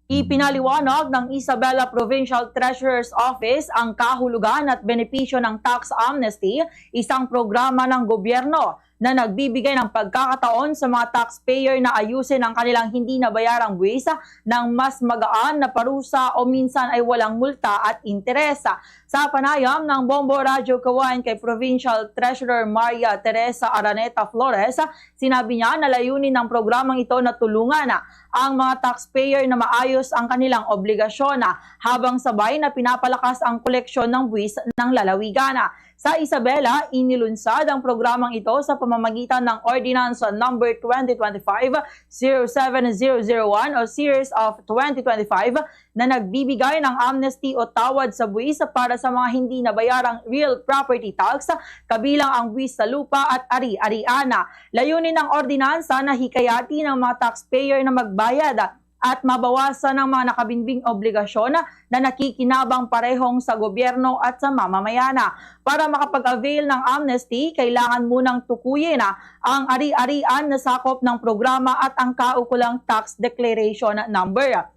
Ipinaliwanag ng Isabela Provincial Treasurer's Office ang kahulugan at benepisyo ng tax amnesty, isang programa ng gobyerno na nagbibigay ng pagkakataon sa mga taxpayer na ayusin ang kanilang hindi nabayarang buwis ng mas magaan na parusa o minsan ay walang multa at interesa. Sa panayam ng Bombo Radio Kawain kay Provincial Treasurer Maria Teresa Araneta Flores, sinabi niya na layunin ng programang ito na tulungan ang mga taxpayer na maayos ang kanilang obligasyon habang sabay na pinapalakas ang koleksyon ng buwis ng lalawigan. Sa Isabela, inilunsad ang programang ito sa pamamagitan ng Ordinance No. 2025-07001 o Series of 2025 na nagbibigay ng amnesty o tawad sa buwis para sa mga hindi nabayarang real property tax, kabilang ang buwis sa lupa at ari-arian. Layunin ng ordinansa na hikayati ng mga taxpayer na magbayad at mabawasan ng mga nakabinbing obligasyon na nakikinabang parehong sa gobyerno at sa mamamayan. Para makapag-avail ng amnesty, kailangan munang tukuyin ang ari-arian na sakop ng programa at ang kaukulang tax declaration number.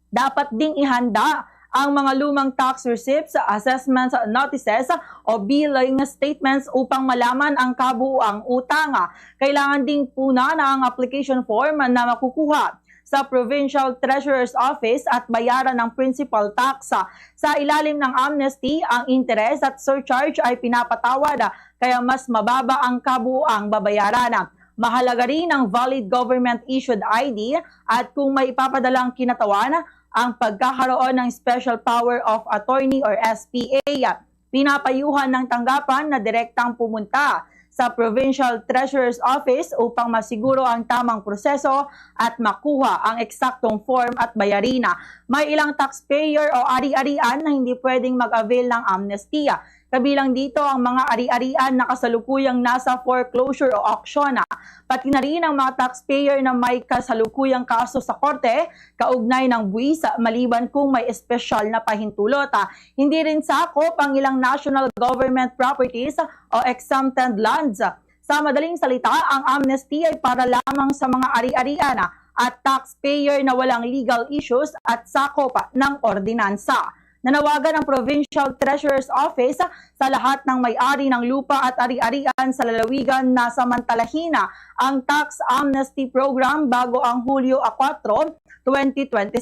Dapat ding ihanda ang mga lumang tax receipts, assessments notices o billing statements upang malaman ang kabuuang utang. Kailangan ding puna na ang application form na makukuha sa Provincial Treasurer's Office at bayaran ng principal tax. Sa ilalim ng amnesty, ang interest at surcharge ay pinapatawad kaya mas mababa ang kabuuang babayaran. Mahalaga rin ang valid government-issued ID at kung may ipapadalang kinatawan, ang pagkakaroon ng Special Power of Attorney or SPA. Pinapayuhan ng tanggapan na direktang pumunta sa Provincial Treasurer's Office upang masiguro ang tamang proseso at makuha ang eksaktong form at bayarina. May ilang taxpayer o ari-arian na hindi pwedeng mag-avail ng amnestia. Kabilang dito ang mga ari-arian na kasalukuyang nasa foreclosure o auction. Pati na rin ang mga taxpayer na may kasalukuyang kaso sa korte, kaugnay ng buwis maliban kung may espesyal na pahintulot. Hindi rin sakop ang ilang national government properties o exempted lands. Sa madaling salita, ang amnesty ay para lamang sa mga ari-arian at taxpayer na walang legal issues at sakop ng ordinansa. Nanawagan ang Provincial Treasurer's Office sa lahat ng may-ari ng lupa at ari-arian sa lalawigan na samantalahin ang Tax Amnesty Program bago ang Hulyo 4, 2026.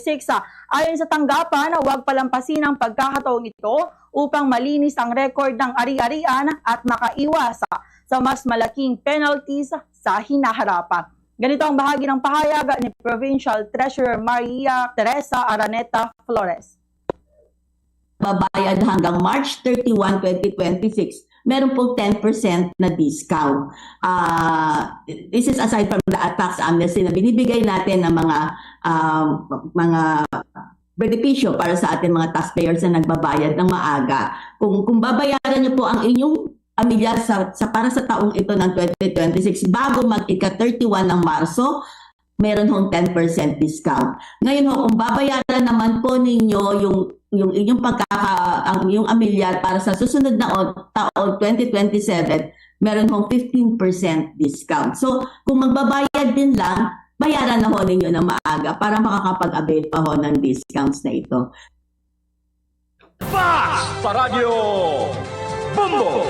Ayon sa tanggapan, huwag palampasin ang pagkakataong ito upang malinis ang record ng ari-arian at makaiwas sa mas malaking penalties sa hinaharap. Ganito ang bahagi ng pahayag ni Provincial Treasurer Maria Teresa Araneta Flores. Babayad hanggang March 31, 2026, meron po 10% na discount. This is aside from the tax amnesty na binibigay natin ng mga benepisyo para sa ating mga taxpayers na nagbabayad ng maaga. Kung babayaran niyo po ang inyong pamilya para sa taong ito ng 2026 bago mag-31 ng Marso, meron hong 10% discount. Ngayon ho, kung babayaran naman po ninyo yung inyong ang inyong amilyar para sa susunod na taon 2027, meron hong 15% discount. So, kung magbabayad din lang, bayaran na ho ninyo ng maaga para makakapag-avail pa ho ng discounts na ito. Fast sa Radyo Bombo!